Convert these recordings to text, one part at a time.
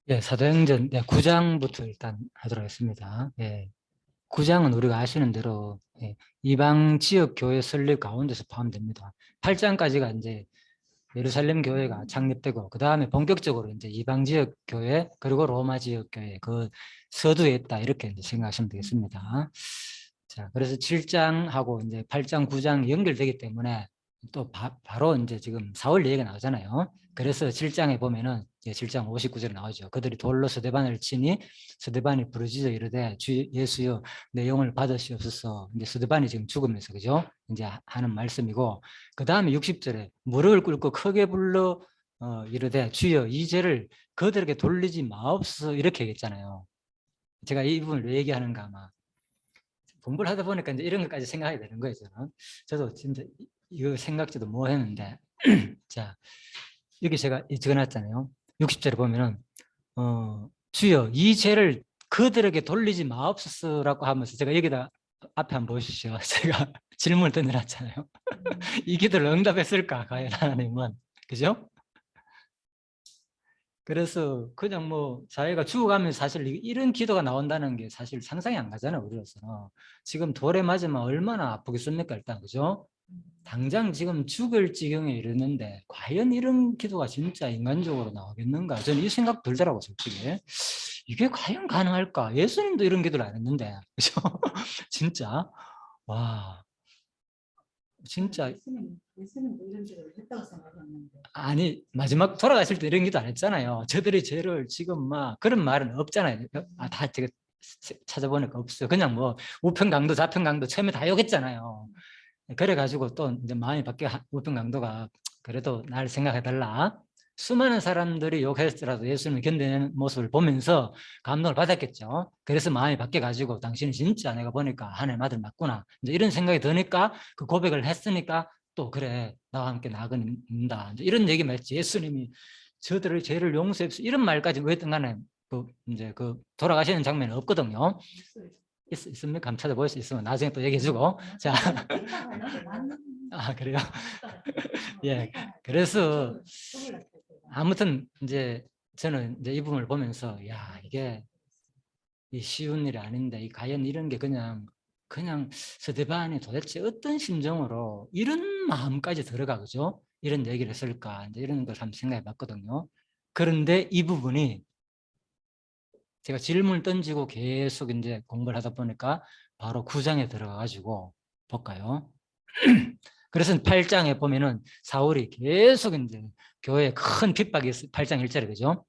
예, 사도행전 9장부터 일단 하도록 하겠습니다. 예, 9장은 우리가 아시는 대로 이방 지역 교회 설립 가운데서 포함됩니다. 8장까지가 이제 예루살렘 교회가 창립되고 그 다음에 본격적으로 이제 이방 지역 교회 그리고 로마 지역 교회 그 서두에 있다 이렇게 이제 생각하시면 되겠습니다. 자, 그래서 7장하고 이제 8장, 9장 연결되기 때문에 또 바로 이제 지금 사울 얘기가 나오잖아요. 그래서 7장에 보면은 이제 7장 59절에 나오죠. 그들이 돌로 스데반을 치니 스데반이 부르짖어 이르되 주 예수여 내 영을 받으시옵소서. 이제 스데반이 지금 죽으면서 그죠? 이제 하는 말씀이고 그 다음에 60절에 무릎을 꿇고 크게 불러 이르되 주여 이 죄를 그들에게 돌리지 마옵소서 이렇게 얘기했잖아요. 제가 이 부분을 왜 얘기하는가 아마 공부를 하다 보니까 이제 이런 것까지 생각하게 되는 거예요. 저도 진짜 이거 생각지도 못 했는데 자 여기 제가 적어놨잖아요. 60절에 보면은 주여 이 죄를 그들에게 돌리지 마옵소서라고 하면서 제가 여기다 앞에 한번 보시죠. 제가 질문을 던져놨잖아요. 이 기도를 응답했을까 과연 하나님은 그죠? 그래서 그냥 뭐 자기가 죽어가면서 사실 이런 기도가 나온다는 게 사실 상상이 안 가잖아요 우리로서는. 지금 돌에 맞으면 얼마나 아프겠습니까 일단 그죠? 당장 지금 죽을 지경에 이르는데 과연 이런 기도가 진짜 인간적으로 나오겠는가 저는 이 생각 들더라고 솔직히. 이게 과연 가능할까? 예수님도 이런 기도를 안 했는데 그죠? 진짜 와 진짜 예수님도 이런 식으로 했다고 생각했는데. 아니 마지막 돌아가실 때 이런 기도 안 했잖아요. 저들의 죄를 지금 막 그런 말은 없잖아요. 다 제가 찾아보니까 없어요. 그냥 뭐 우편강도 좌편강도 처음에 다 욕했잖아요. 그래가지고 또 이제 마음이 바뀌어 우편강도가 그래도 날 생각해달라. 수많은 사람들이 욕했더라도 예수님을 견디는 모습을 보면서 감동을 받았겠죠. 그래서 마음이 바뀌어가지고 당신이 진짜 내가 보니까 하나님 아들 맞구나. 이제 이런 생각이 드니까 그 고백을 했으니까 또 그래 나와 함께 나아가는다. 이런 얘기만 했지. 예수님이 저들의 죄를 용서해서 이런 말까지 왜 했던 간에 그 이제 그 돌아가시는 장면은 없거든요. 있습니까? 한번 찾아볼 수 있으면 나중에 또 얘기해주고. 자, 아 그래요? 예, 그래서 아무튼 이제 저는 이제 이 부분을 보면서 야 이게 이 쉬운 일이 아닌데 이 과연 이런 게 그냥 스데반이 도대체 어떤 심정으로 이런 마음까지 들어가 그죠? 이런 얘기를 했을까 이제 이런 걸 한번 생각해 봤거든요. 그런데 이 부분이 제가 질문을 던지고 계속 이제 공부를 하다 보니까 바로 9장에 들어가 가지고 볼까요? 그래서 8장에 보면은 사울이 계속 이제 교회에 큰 핍박이 있어요. 8장 1절에 그죠?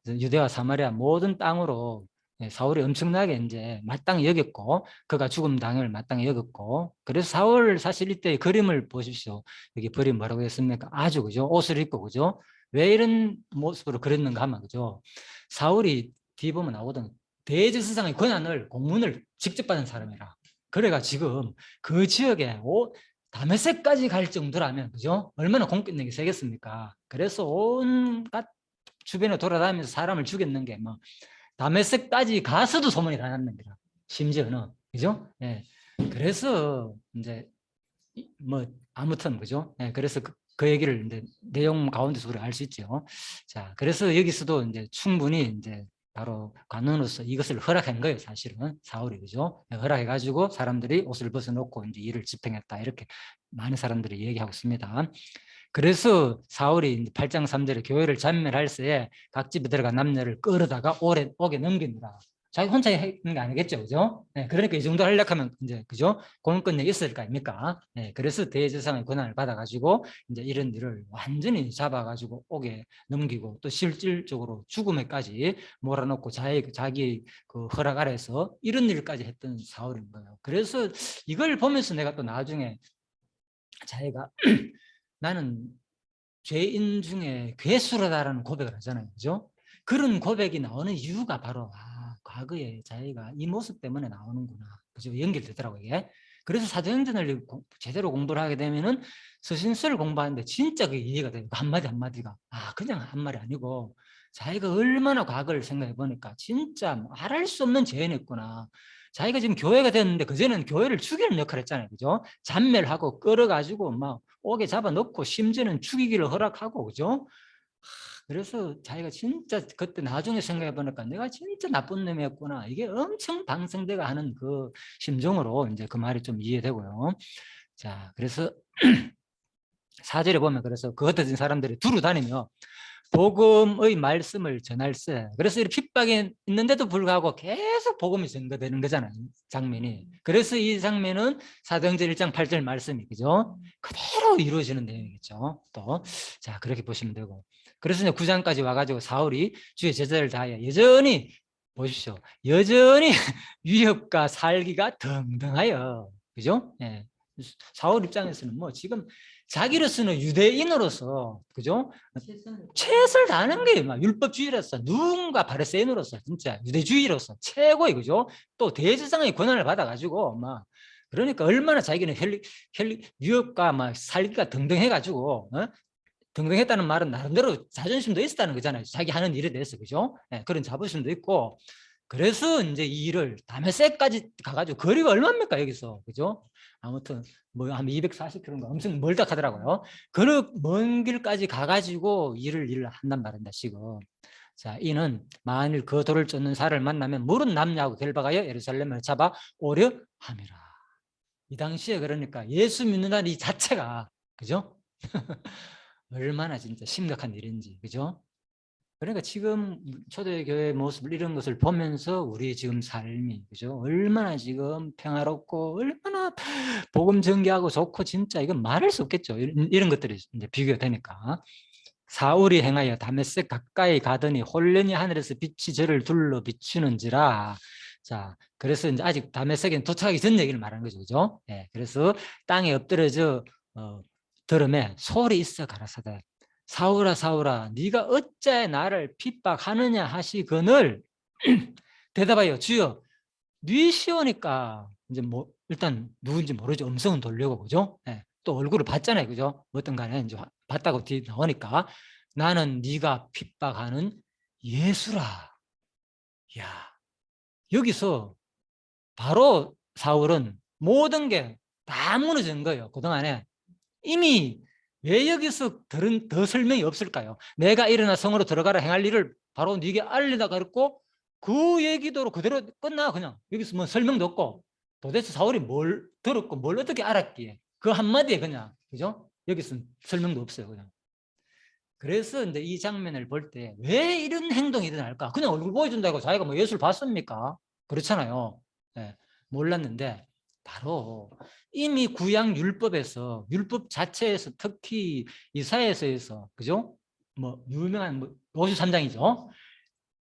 유대와 사마리아 모든 땅으로 사울이 엄청나게 이제 마땅히 여겼고 그가 죽음 당일 마땅히 여겼고 그래서 사울 사실 이때 그림을 보십시오. 여기 그림 뭐라고 했습니까? 아주 그죠? 옷을 입고 그죠? 왜 이런 모습으로 그렸는가 하면 그죠? 사울이 뒤에 보면 나오던 대제사장의 권한을 공문을 직접 받은 사람이라. 그래가 지금 그 지역에 다메섹까지 갈 정도라면 그죠? 얼마나 공격력이 세겠습니까? 그래서 온갖 주변에 돌아다니면서 사람을 죽였는 게 뭐 다메섹까지 가서도 소문이 다 났습니다. 심지어는 그죠? 예. 그래서 이제 뭐 아무튼 그죠? 예. 그래서 그 얘기를 이제 내용 가운데서 우리가 알 수 있죠. 자, 그래서 여기서도 이제 충분히 이제 바로 관원으로서 이것을 허락한 거예요, 사실은. 사울이, 그죠? 허락해가지고 사람들이 옷을 벗어놓고 이제 일을 집행했다. 이렇게 많은 사람들이 얘기하고 있습니다. 그래서 사울이 8장 3절에 교회를 잔멸할 때에 각 집에 들어가 남녀를 끌어다가 옥에 넘깁니다. 자기 혼자 했는 게 아니겠죠, 그죠? 네, 그러니까 이 정도 하려고 하면 이제 그죠? 공권력이 있을 거 아닙니까? 네, 그래서 대제사장의 권한을 받아가지고 이제 이런 일을 완전히 잡아가지고 옥에 넘기고 또 실질적으로 죽음에까지 몰아넣고 자기 그 허락 아래서 이런 일까지 했던 사울인 거예요. 그래서 이걸 보면서 내가 또 나중에 자기가 나는 죄인 중에 괴수라다라는 고백을 하잖아요. 그죠? 그런 고백이 나오는 이유가 바로 과거에 자기가 이 모습 때문에 나오는구나. 그죠? 연결되더라고요, 이게. 그래서 사도행전을 제대로 공부를 하게 되면은 서신서를 공부하는데 진짜 그게 이해가 돼요. 그 한마디 한마디가. 그냥 한 말이 아니고 자기가 얼마나 과거를 생각해 보니까 진짜 말할 수 없는 죄인이었구나. 자기가 지금 교회가 됐는데 그전에는 교회를 죽이는 역할을 했잖아요. 그죠? 잔멸하고 끌어가지고 막 옥에 잡아넣고 심지어는 죽이기를 허락하고 그죠? 그래서 자기가 진짜 그때 나중에 생각해 보니까 내가 진짜 나쁜 놈이었구나. 이게 엄청 방생대가 하는 그 심정으로 이제 그 말이 좀 이해되고요. 자, 그래서 4절에 보면 그래서 그 흩어진 사람들이 두루 다니며 복음의 말씀을 전할세. 그래서 이렇게 핍박이 있는데도 불구하고 계속 복음이 전가되는 거잖아요. 장면이. 그래서 이 장면은 사도행전 1장 8절 말씀이 그죠? 그대로 이루어지는 내용이겠죠. 또 자, 그렇게 보시면 되고. 그래서 이제 9장까지 와가지고 사울이 주의 제자를 다하여 여전히 보십시오. 여전히 위협과 살기가 등등하여 그죠? 예. 사울 입장에서는 뭐 지금 자기로서는 유대인으로서 그죠? 최선을 다하는 게 막 율법주의로서 누군가 바리새인으로서 진짜 유대주의로서 최고의 그죠? 또 대제사장의 권한을 받아가지고 막 그러니까 얼마나 자기는 유업과 막 살기가 등등해가지고 등등했다는 말은 나름대로 자존심도 있었다는 거잖아요. 자기 하는 일에 대해서 그죠? 네, 그런 자부심도 있고 그래서 이제 이 일을 다메섹까지 가가지고 거리가 얼마입니까 여기서 그죠? 아무튼 뭐 한 240km인가 엄청 멀다 하더라고요. 그 먼 길까지 가가지고 일을 한단 말입니다 지금. 자, 이는 만일 그 돌을 쫓는 사를 만나면 물은 남냐고 결박하여 예루살렘을 잡아 오려 함이라. 이 당시에 그러니까 예수 믿는다는 이 자체가 그죠? 얼마나 진짜 심각한 일인지 그죠? 그러니까 지금 초대교회 모습을 이런 것을 보면서 우리 지금 삶이 그죠? 얼마나 지금 평화롭고 얼마나 복음 전개하고 좋고 진짜 이건 말할 수 없겠죠. 이런 것들이 이제 비교가 되니까. 사울이 행하여 다메섹 가까이 가더니 홀련히 하늘에서 빛이 저를 둘러 비추는지라. 자, 그래서 이제 아직 다메섹에 도착하기 전 얘기를 말하는 거죠, 그죠? 예, 그래서 땅에 엎드려져 들음에 소리 있어 가라사대. 사울아 사울아 네가 어찌 나를 핍박하느냐 하시거늘 대답하여 주여 네 시오니까 이제 뭐 일단 누군지 모르죠. 음성은 돌려고 그죠? 예, 또 얼굴을 봤잖아요, 그죠? 어떤 간에 이제 봤다고 뒤에 나오니까 나는 네가 핍박하는 예수라. 야 여기서 바로 사울은 모든 게 다 무너진 거예요. 그동안에 이미 왜 여기서 더 설명이 없을까요? 내가 일어나 성으로 들어가라 행할 일을 바로 네게 알리다 그랬고 그 얘기대로 그대로 끝나 그냥 여기서 뭐 설명도 없고 도대체 사울이 뭘 들었고 뭘 어떻게 알았기에 그 한마디에 그냥 그죠? 여기서 설명도 없어요 그냥. 그래서 이제 이 장면을 볼 때 왜 이런 행동이 일어날까? 그냥 얼굴 보여준다고 자기가 뭐 예수를 봤습니까? 그렇잖아요. 네, 몰랐는데 바로 이미 구약 율법에서 율법 자체에서 특히 이사야서에서 그죠? 뭐 유명한 뭐 53장이죠.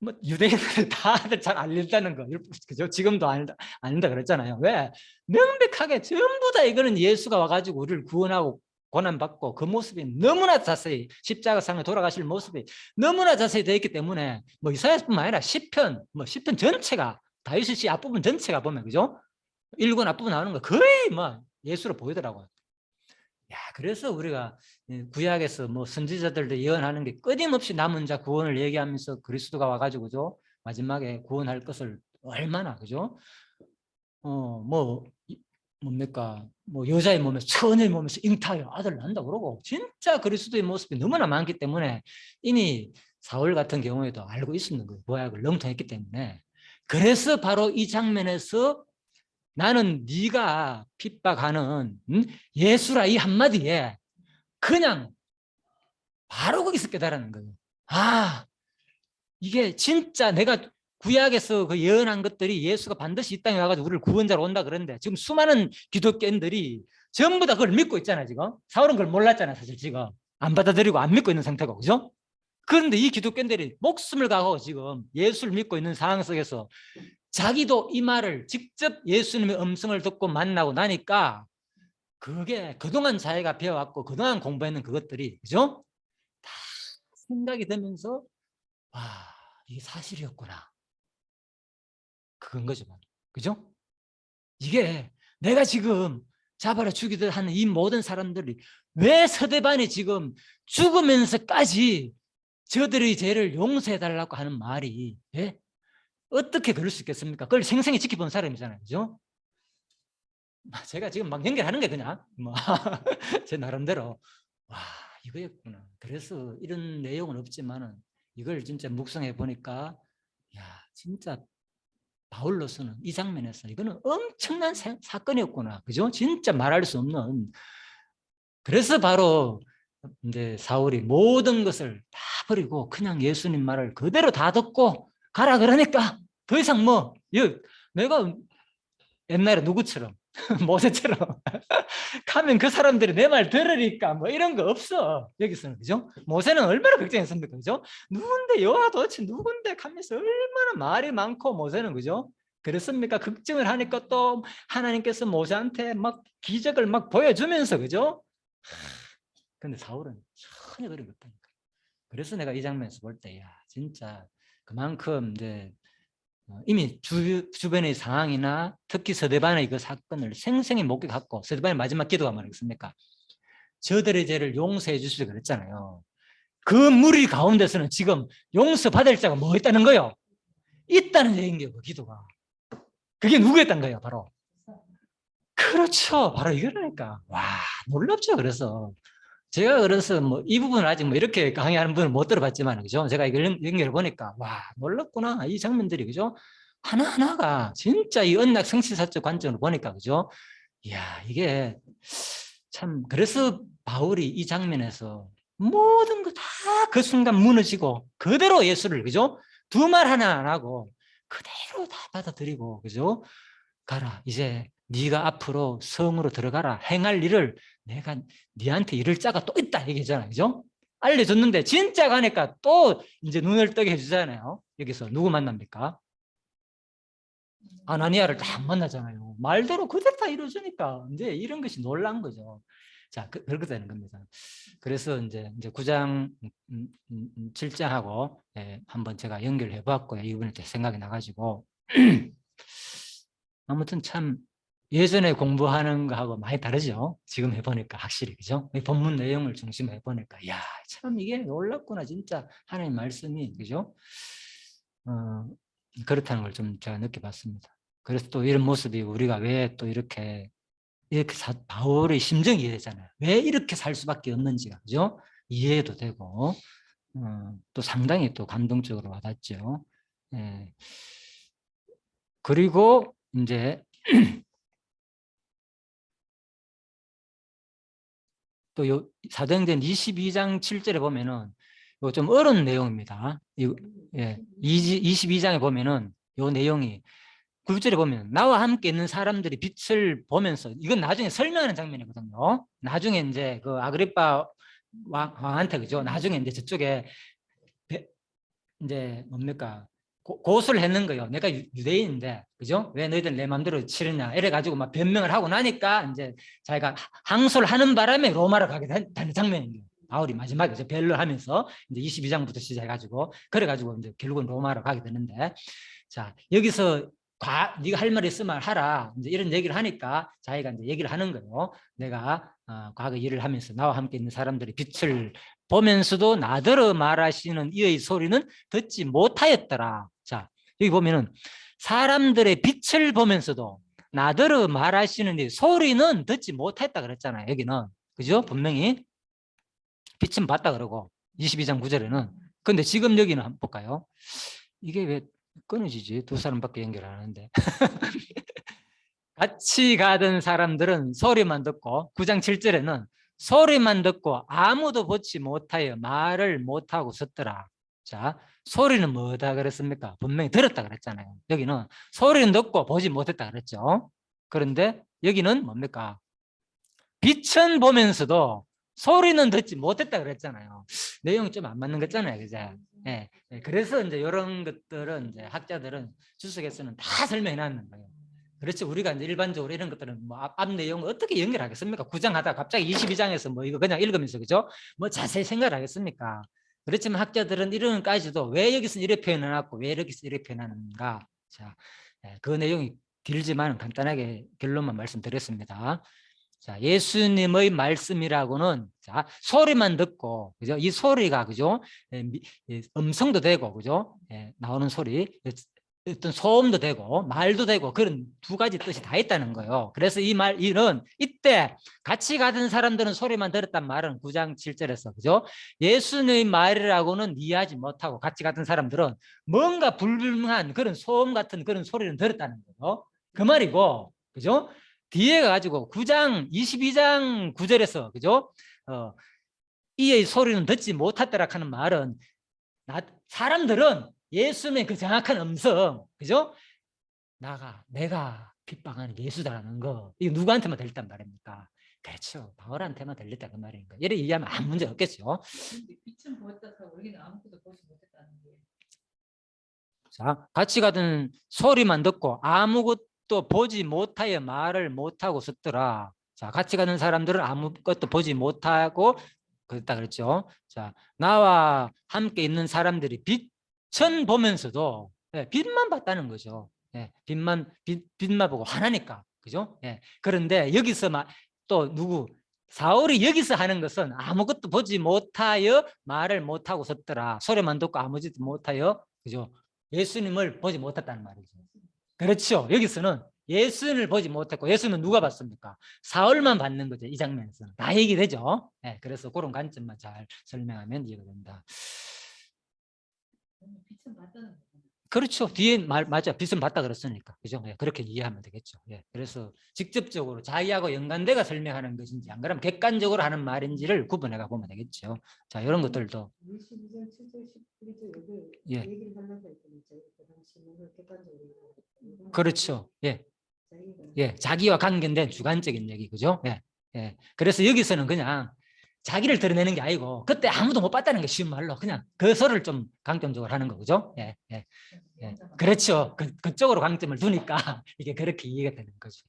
뭐 유대인들 다들 잘 알린다는 거 그죠? 지금도 안다 그랬잖아요. 왜? 명백하게 전부 다 이거는 예수가 와가지고 우리를 구원하고 고난받고 그 모습이 너무나 자세히 십자가상에 돌아가실 모습이 너무나 자세히 되어 있기 때문에 뭐 이사야뿐만 아니라 시편 뭐 시편 전체가 다윗의 시 앞부분 전체가 보면 그죠? 1권 앞부분 나오는 거 거의 뭐 예수로 보이더라고요. 야, 그래서 우리가 구약에서 뭐 선지자들도 예언하는 게 끊임없이 남은 자 구원을 얘기하면서 그리스도가 와가지고죠 마지막에 구원할 것을 얼마나 그죠? 뭐 뭡니까? 뭐 여자의 몸에서 처녀의 몸에서 잉타하여 아들 난다 그러고 진짜 그리스도의 모습이 너무나 많기 때문에 이미 사울 같은 경우에도 알고 있었는 거예요. 구약을 영통했기 때문에. 그래서 바로 이 장면에서 나는 네가 핍박하는 예수라 이 한마디에 그냥 바로 거기서 깨달았는 거예요. 아, 이게 진짜 내가 구약에서 그 예언한 것들이 예수가 반드시 이 땅에 와가지고 우리를 구원자로 온다 그러는데 지금 수많은 기독교인들이 전부 다 그걸 믿고 있잖아요. 지금 사울은 그걸 몰랐잖아요. 사실 지금 안 받아들이고 안 믿고 있는 상태고 그죠? 그런데 이 기독교인들이 목숨을 가고 지금 예수를 믿고 있는 상황 속에서 자기도 이 말을 직접 예수님의 음성을 듣고 만나고 나니까 그게 그동안 자기가 배워왔고 그동안 공부했는 그것들이 그죠? 다 생각이 되면서 와 이게 사실이었구나 그건 거죠. 그죠? 이게 내가 지금 잡아라 죽이듯 하는 이 모든 사람들이 왜 서대반이 지금 죽으면서까지 저들의 죄를 용서해달라고 하는 말이 예? 어떻게 그럴 수 있겠습니까? 그걸 생생히 지켜본 사람이잖아요. 그죠? 제가 지금 막 연결하는 게 그냥 뭐 제 나름대로 와 이거였구나. 그래서 이런 내용은 없지만은 이걸 진짜 묵상해 보니까 야, 진짜 바울로서는 이 장면에서 이거는 엄청난 사건이었구나. 그죠? 진짜 말할 수 없는. 그래서 바로 이제 사울이 모든 것을 다 버리고 그냥 예수님 말을 그대로 다 듣고 가라 그러니까 더 이상 뭐 내가 옛날에 누구처럼 모세처럼 가면 그 사람들이 내 말 들으니까 뭐 이런 거 없어. 여기서는 그죠? 모세는 얼마나 걱정했습니까? 그죠? 누군데 여호와 도대체 누군데 하면서 얼마나 말이 많고 모세는 그죠? 그렇습니까? 걱정을 하니까 또 하나님께서 모세한테 막 기적을 막 보여주면서 그죠? 근데 사울은 전혀 그런 게 없다니까. 그래서 내가 이 장면에서 볼 때, 야, 진짜 그만큼 이제 이미 주변의 상황이나 특히 서대반의 그 사건을 생생히 목격했고, 서대반의 마지막 기도가 뭐겠습니까? 저들의 죄를 용서해 주시려 그랬잖아요. 그 무리 가운데서는 지금 용서받을 자가 뭐 있다는 거요? 있다는 얘기인 거예요, 그 기도가. 그게 누구였던 거예요, 바로? 그렇죠. 바로 이거라니까. 와, 놀랍죠. 그래서 제가 그래서 뭐 이 부분을 아직 뭐 이렇게 강의하는 분을 못 들어봤지만 그죠? 제가 이걸 연결해 보니까 와, 놀랍구나. 이 장면들이 그죠? 하나하나가 진짜 이 언약 성취사적 관점으로 보니까 그죠? 이야, 이게 참 그래서 바울이 이 장면에서 모든 거 다 그 순간 무너지고 그대로 예수를 그죠? 두 말 하나 안 하고 그대로 다 받아들이고 그죠? 가라. 이제 네가 앞으로 성으로 들어가라. 행할 일을 내가 네한테 이를 자가 또 있다 얘기잖아요. 그죠? 알려줬는데 진짜 가니까 또 이제 눈을 뜨게 해주잖아요. 여기서 누구 만납니까? 아나니아를 딱 만나잖아요. 말대로 그대로 다 이루어지니까 이제 이런 것이 놀란 거죠. 자, 그렇게 되는 겁니다. 그래서 이제 9장, 7장하고 한번 제가 연결해 봤고요. 이번에 생각이 나가지고 아무튼 참 예전에 공부하는 거하고 많이 다르죠. 지금 해보니까 확실히 그죠? 본문 내용을 중심으로 해보니까 야, 참 이게 놀랍구나 진짜 하나님 말씀이 그죠? 그렇다는 걸 좀 제가 느껴봤습니다. 그래서 또 이런 모습이 우리가 왜 또 이렇게 바울의 심정이 이해되잖아요. 왜 이렇게 살 수밖에 없는지가 그죠? 이해도 되고 또 상당히 또 감동적으로 와닿죠. 예. 그리고 이제 또 사도행전 22장 7절에 보면은 이거 좀 어려운 내용입니다. 예, 22장에 보면은 이 내용이 9절에 보면 나와 함께 있는 사람들이 빛을 보면서 이건 나중에 설명하는 장면이거든요. 나중에 이제 그 아그리파 왕한테 그죠? 나중에 이제 저쪽에 이제 뭡니까? 고소를 했는 거예요. 내가 유대인인데, 그죠? 왜 너희들 내 마음대로 치르냐? 이래가지고 막 변명을 하고 나니까 이제 자기가 항소를 하는 바람에 로마로 가게 되는 장면이에요. 바울이 마지막에 이제 변론하면서 이제 22장부터 시작해가지고 그래가지고 이제 결국은 로마로 가게 되는데, 자 여기서 네가 할 말 있으면 하라. 이제 이런 얘기를 하니까 자기가 이제 얘기를 하는 거예요. 내가 과거 일을 하면서 나와 함께 있는 사람들이 빛을 보면서도 나더러 말하시는 이의 소리는 듣지 못하였더라. 자, 여기 보면은 사람들의 빛을 보면서도 나더러 말하시는 이 소리는 듣지 못했다 그랬잖아요. 여기는. 그죠? 분명히 빛은 봤다 그러고 22장 9절에는. 근데 지금 여기는 한번 볼까요? 이게 왜 끊어지지? 두 사람밖에 연결 안 하는데. 같이 가던 사람들은 소리만 듣고 9장 7절에는 소리만 듣고 아무도 보지 못하여 말을 못하고 섰더라. 자, 소리는 뭐다 그랬습니까? 분명히 들었다 그랬잖아요. 여기는 소리는 듣고 보지 못했다 그랬죠. 그런데 여기는 뭡니까? 빛은 보면서도 소리는 듣지 못했다 그랬잖아요. 내용이 좀 안 맞는 거잖아요. 그죠? 예. 그래서 이제 이런 것들은 이제 학자들은 주석에서는 다 설명해 놨는 거예요. 그렇죠. 우리가 이제 일반적으로 이런 것들은 뭐 앞 내용을 어떻게 연결하겠습니까? 9장 하다가 갑자기 22장에서 뭐 이거 그냥 읽으면서 그죠? 뭐 자세히 생각을 하겠습니까? 그렇지만 학자들은 이런 까지도 왜 여기서 이렇게 표현해놨고 왜 여기서 이렇게 표현하는가? 자, 그 내용이 길지만 간단하게 결론만 말씀드렸습니다. 자, 예수님의 말씀이라고는 자, 소리만 듣고 그죠? 이 소리가 그죠? 음성도 되고 그죠? 나오는 소리 어떤 소음도 되고 말도 되고 그런 두 가지 뜻이 다 있다는 거예요. 그래서 이 말은 이때 같이 가던 사람들은 소리만 들었단 말은 9장 7절에서 그죠? 예수님의 말이라고는 이해하지 못하고 같이 가던 사람들은 뭔가 불분명한 그런 소음 같은 그런 소리는 들었다는 거예요. 그 말이고 그죠? 뒤에 가지고 9장 22장 9절에서 그죠? 이의 소리는 듣지 못하더라 하는 말은 사람들은 예수님의 그 정확한 음성, 그죠? 내가 핍박하는 예수다라는 거, 이거 누구한테만 들렸단 말입니까? 그렇죠. 바울한테만 들렸다 그 말입니다. 이래 이해하면 아무 문제 없겠죠. 근데 빛은 보았다가 우리는 아무것도 보지 못했다는 게. 자, 같이 가던 소리만 듣고 아무것도 보지 못하여 말을 못하고 썼더라. 자, 같이 가는 사람들은 아무것도 보지 못하고 그랬다 그랬죠. 자, 나와 함께 있는 사람들이 빛은 보면서도 빛만 봤다는 거죠. 빛만 보고 화나니까. 그죠? 그런데 여기서 또 사울이 여기서 하는 것은 아무것도 보지 못하여 말을 못하고 썼더라. 소리만 듣고 아무것도 못하여 그죠? 예수님을 보지 못했다는 말이죠. 그렇죠. 여기서는 예수님을 보지 못했고 예수는 누가 봤습니까? 사울만 받는 거죠. 이 장면에서는. 다 얘기되죠. 그래서 그런 관점만 잘 설명하면 이해가 된다. 빛은 봤다는 거. 그렇죠. 뒤에 맞아. 빛은 봤다 그랬으니까. 그죠? 그렇게 이해하면 되겠죠. 그래서 직접적으로 자기하고 연관돼가 설명하는 것인지 안 그러면 객관적으로 하는 말인지를 구분해가 보면 되겠죠. 자, 이런 것들도 22절, 7절, 11절 예. 얘기를 하려고 했더니 그 당시 뭔가 객관적으로. 그렇죠. 자기와 관계된 주관적인 얘기, 그죠? 그래서 여기서는 그냥 자기를 드러내는 게 아니고 그때 아무도 못 봤다는 게 쉬운 말로 그냥 그 설을 좀 강점적으로 하는 거죠. 그렇죠. 그쪽으로 강점을 두니까 이게 그렇게 이해가 되는 거죠.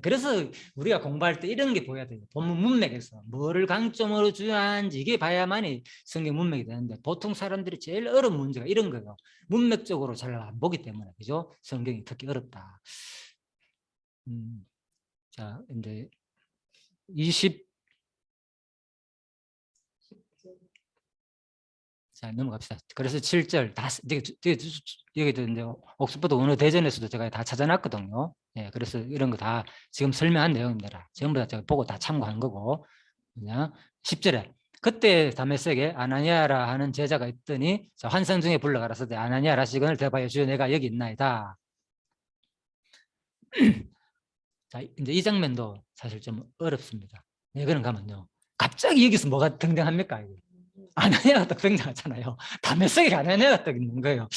그래서 우리가 공부할 때 이런 게 보여야 돼요. 본문 문맥에서 뭐를 강점으로 줘야 하는지 이게 봐야만이 성경 문맥이 되는데 보통 사람들이 제일 어려운 문제가 이런 거예요. 문맥적으로 잘 안 보기 때문에 그죠? 성경이 특히 어렵다. 자, 이제 20 자, 넘어갑시다. 그래서 7절 여기도 이제 옥스퍼드 언어 대전에서도 제가 다 찾아놨거든요. 그래서 이런 거 다 지금 설명한 내용입니다. 전부 다 제가 보고 다 참고한 거고. 그냥 10절에 그때 다메섹에 아나니아라 하는 제자가 있더니 환상 중에 불러가라서되 아나니아라 시건을 대봐요 주여 내가 여기 있나이다. 자, 이제 이 장면도 사실 좀 어렵습니다. 왜 그런가면요. 갑자기 여기서 뭐가 등장합니까? 아나니아가 딱 등장하잖아요. 다메섹에 아나니아가 딱 있는 거예요.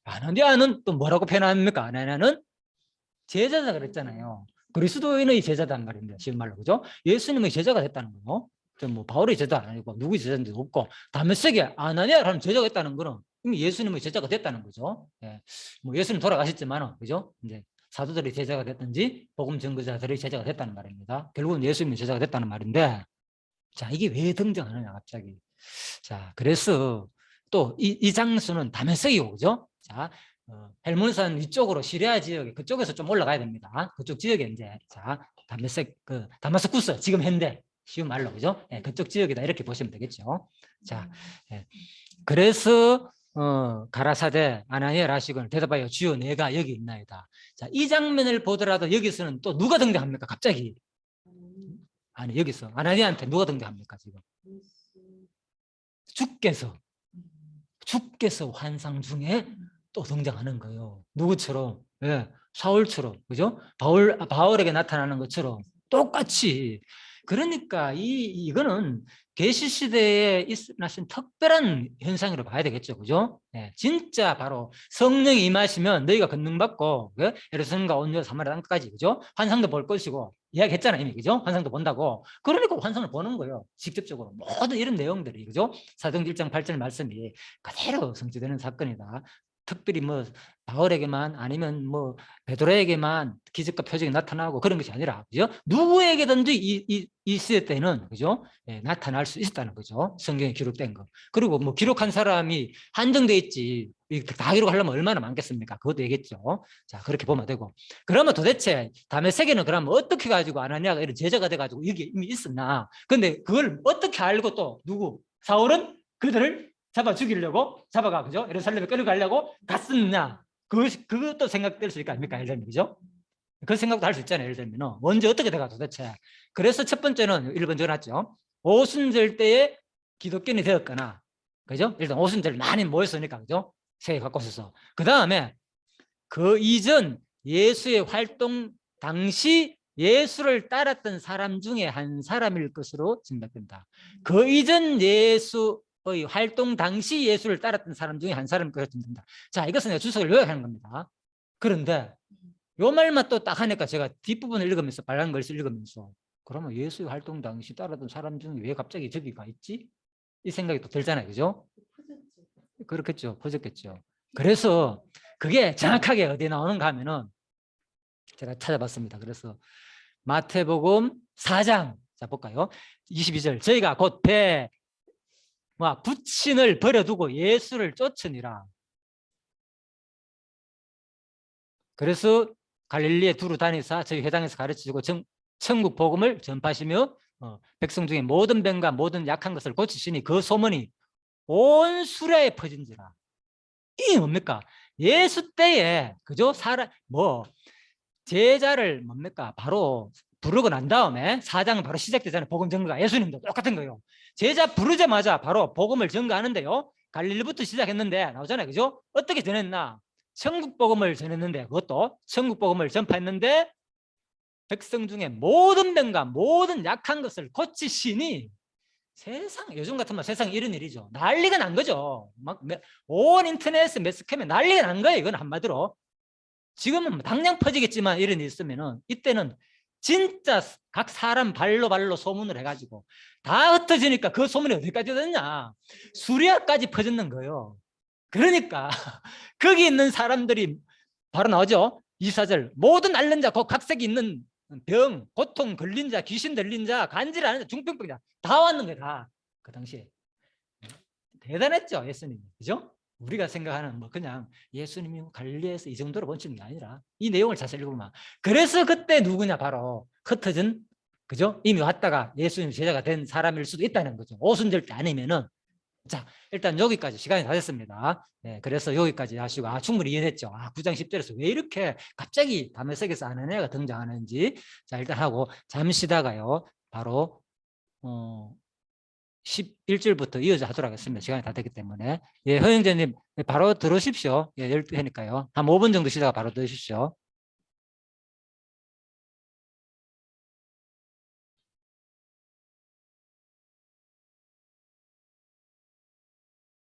아나니아는 또 뭐라고 표현합니까? 아나니아는 제자다 그랬잖아요. 그리스도인의 제자단 말입니다. 쉬운 말로 그죠? 예수님의 제자가 됐다는 거요. 뭐 바울의 제자 아니고 누구의 제자인지 없고 다메섹에 아나니아라는 제자가 있다는 거는 이미 예수님의 제자가 됐다는 거죠. 뭐 예수님 돌아가셨지만은 그죠? 이제 사도들의 제자가 됐든지 복음 전거자들의 제자가 됐다는 말입니다. 결국은 예수님의 제자가 됐다는 말인데 자 이게 왜 등장하느냐 갑자기. 자 그래서 또 이 장소는 다메섹이고 그죠? 자 헬몬산 위쪽으로 시리아 지역에 그쪽에서 좀 올라가야 됩니다. 그쪽 지역에 이제 자 다메섹 다마스쿠스 지금 현대 쉬운 말로 그죠? 그쪽 지역이다 이렇게 보시면 되겠죠. 자 그래서 가라사대 아나니아 라시건을 대답하여 주여 내가 여기 있나이다. 자, 이 장면을 보더라도 여기서는 또 누가 등장합니까? 갑자기 아니 여기서 아나니아한테 누가 등장합니까? 지금 주께서 환상 중에 또 등장하는 거예요. 누구처럼? 사울처럼 그죠? 바울에게 나타나는 것처럼 똑같이. 그러니까 이거는 계시 시대에 일어나신 특별한 현상으로 봐야 되겠죠, 그죠? 진짜 바로 성령이 임하시면 너희가 권능받고 예루살렘과 온 사마리아 땅까지 그죠? 환상도 볼 것이고 이야기했잖아요 이미 그죠? 환상도 본다고. 그러니까 환상을 보는 거예요. 직접적으로 모든 이런 내용들이 그죠? 사도행전 1장 8절 말씀이 그대로 성취되는 사건이다. 특별히 뭐 바울에게만 아니면 뭐 베드로에게만 기적과 표적이 나타나고 그런 것이 아니라 그죠? 누구에게든지 이 시대 때는 그죠? 나타날 수 있었다는 거죠. 성경에 기록된 거. 그리고 뭐 기록한 사람이 한정돼 있지 다 기록하려면 얼마나 많겠습니까? 그것도 얘기했죠. 자 그렇게 보면 되고. 그러면 도대체 다메섹에는 그러면 어떻게 가지고 아나니아가 이런 제자가 돼가지고 여기 이미 있었나? 근데 그걸 어떻게 알고 또 누구? 사울은 그들을 잡아 죽이려고 잡아가 그죠? 예루살렘에 끌어가려고 갔었느냐? 그것도 생각될 수 있을 거 아닙니까? 예를 들면, 그죠? 그 생각도 할 수 있잖아요. 예를 들면 언제 어떻게 돼가 도대체. 그래서 첫 번째는 1번 적어놨죠. 오순절 때에 기독교인이 되었거나, 그죠? 일단 오순절 많이 모였으니까, 그죠? 세계 곳곳에서. 그 다음에 그 이전 예수의 활동 당시 예수를 따랐던 사람 중에 한 사람일 것으로 짐작된다. 그 이전 예수의 활동 당시 예수를 따랐던 사람 중에 한 사람일 것으로 짐작된다. 자, 이것은 내가 주석을 요약하는 겁니다. 그런데 요 말만 또 딱 하니까 제가 뒷부분을 읽으면서 빨간 글씨를 읽으면서 그러면 예수의 활동 당시 따랐던 사람 중에 왜 갑자기 저기가 있지? 이 생각이 또 들잖아요. 그죠? 그렇겠죠. 퍼졌겠죠. 그래서 그게 정확하게 어디에 나오는가 하면은 제가 찾아봤습니다. 그래서 마태복음 4장 자 볼까요? 22절 저희가 곧 배 부친을 버려두고 예수를 쫓으니라. 그래서 갈릴리에 두루 다니사 저희 회당에서 가르치시고 천국 복음을 전파하시며 백성 중에 모든 병과 모든 약한 것을 고치시니 그 소문이 온 수레에 퍼진지라. 이게 뭡니까? 예수 때에 그죠? 제자를 뭡니까? 바로 부르고 난 다음에 4장은 바로 시작되잖아요. 복음 전가. 예수님도 똑같은 거예요. 제자 부르자마자 바로 복음을 전가하는데요. 갈릴리부터 시작했는데 나오잖아요. 그죠? 어떻게 전했나? 천국 복음을 전했는데 그것도 천국 복음을 전파했는데 백성 중에 모든 병과 모든 약한 것을 고치시니 세상 요즘 같으면 세상 이런 일이죠. 난리가 난 거죠. 막 온 인터넷에 매스캠에 난리가 난 거예요. 이건 한마디로. 지금은 당장 퍼지겠지만 이런 일이 있으면은 이때는 진짜 각 사람 발로 소문을 해가지고 다 흩어지니까 그 소문이 어디까지 됐냐? 수리아까지 퍼졌는 거예요. 그러니까 거기 있는 사람들이 바로 나오죠. 24절 모든 앓는 자, 곧 각색이 있는 병, 고통 걸린 자, 귀신 들린 자, 간질하는 자, 중병병자 다 왔는 거야. 다 그 당시에 대단했죠. 예수님, 그죠? 우리가 생각하는 뭐 그냥 예수님이 갈릴리에서 이 정도로 번치는 게 아니라 이 내용을 자세히 읽으면 그래서 그때 누구냐 바로 흩어진 그죠? 이미 왔다가 예수님 제자가 된 사람일 수도 있다는 거죠. 오순절 때 아니면은. 자, 일단 여기까지 시간이 다 됐습니다. 네, 그래서 여기까지 하시고 충분히 이해했죠. 9장 10절에서 왜 이렇게 갑자기 다메섹에서 아나니아가 등장하는지 자 일단 하고 잠시다가요 바로 11절부터 이어서 하도록 하겠습니다. 시간이 다 됐기 때문에. 예, 허영재님 바로 들으십시오. 예, 12회니까요. 한 5분 정도 쉬다가 바로 들으십시오.